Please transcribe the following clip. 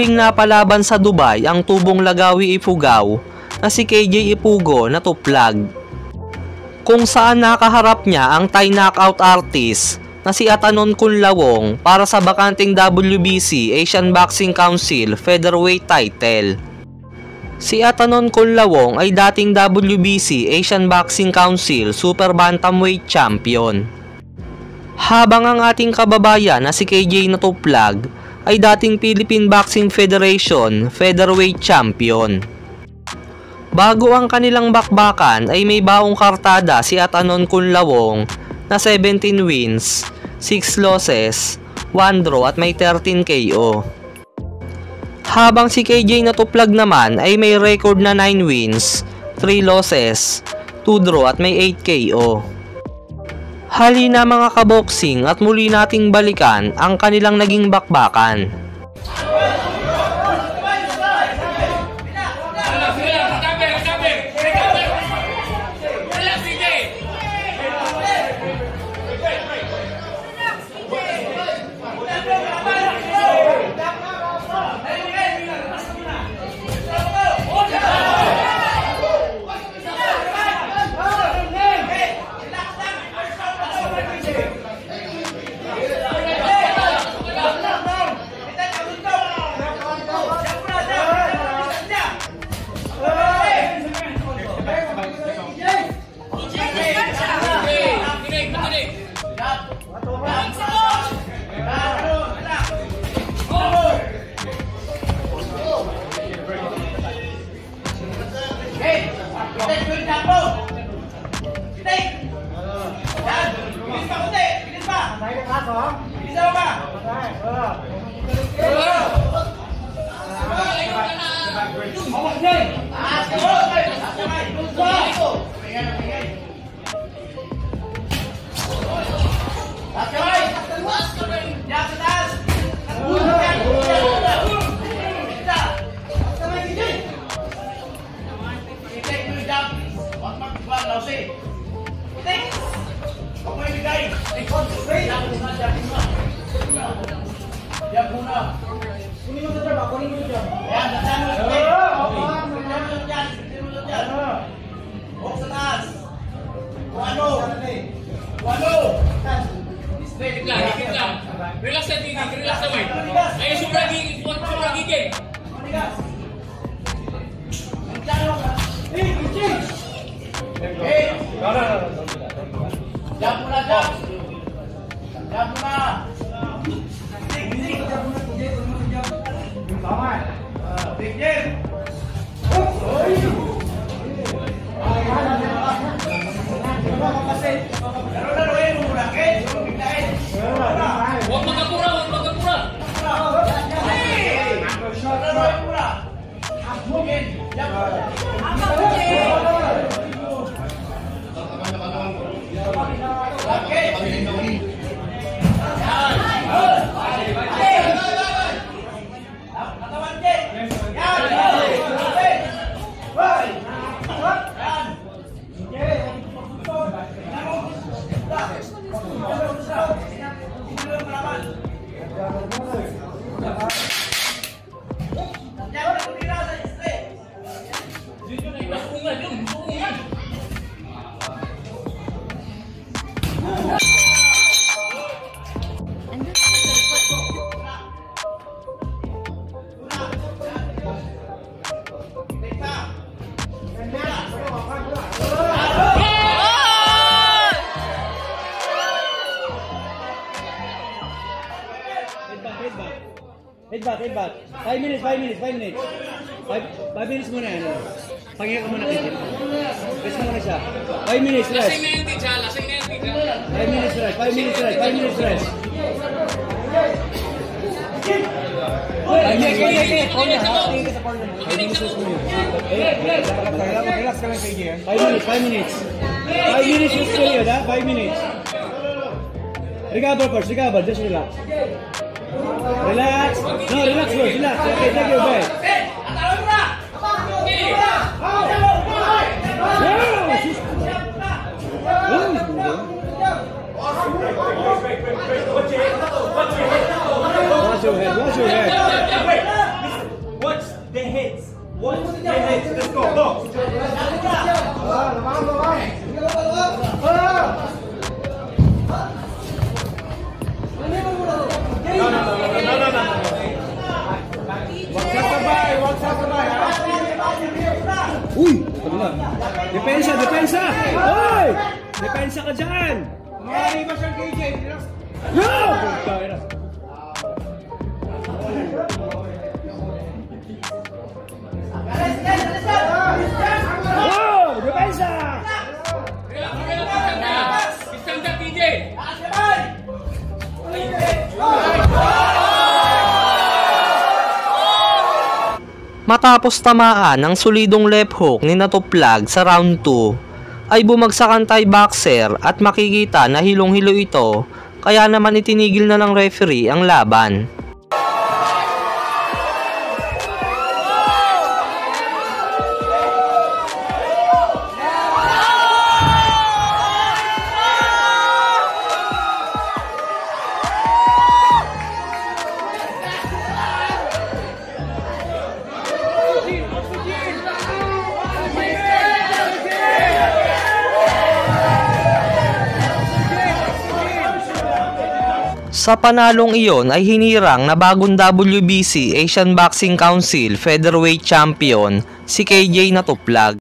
muling napalaban sa Dubai ang tubong Lagawi Ifugao na si KJ Ipugo na tuplag, kung saan nakaharap niya ang Thai knockout artist na si Atanon Kunlawong para sa bakanting WBC Asian Boxing Council featherweight title. Si Atanon Kunlawong ay dating WBC Asian Boxing Council Super Bantamweight Champion, habang ang ating kababayan na si KJ na tuplag ay dating Philippine Boxing Federation Featherweight Champion. Bago ang kanilang bakbakan ay may baong kartada si Atanon Kunlawong na 17 wins, 6 losses, 1 draw at may 13 KO. Habang si KJ na tuplag naman ay may record na 9 wins, 3 losses, 2 draw at may 8 KO. Halina mga kaboksing at muli nating balikan ang kanilang naging bakbakan. Relax na tingin, relax na may. Ay, sobra gigil. Jump muna, jump. Jump muna. Big jam. Huwag magkapura, huwag magkapura. Headback. 5 minutes. 5 minutes muna yan. Pangyakan muna kayo. Rest muna siya. 5 minutes rest. Lasing na yung tija. 5 minutes rest. 5 minutes rest. 5 minutes rest. Relax ka lang kayo. 5 minutes. 5 minutes just period, ha? 5 minutes. Recover first. Just relax. Relax. No, relax first. Relax. Okay, take your breath. Watch your head. Depensa, depensa! Hoy! Depensa ka dyan! Kumari ba siyang KJ? Yo! Oh! Depensa! Isang PJ! Matapos tamaan ng solidong left hook ni Natuplag sa round 2, ay bumagsak ang Thai boxer at makikita na hilong-hilo ito, kaya naman itinigil na ng referee ang laban. Sa panalong iyon ay hinirang na bagong WBC Asian Boxing Council Featherweight Champion si KJ Natuplag.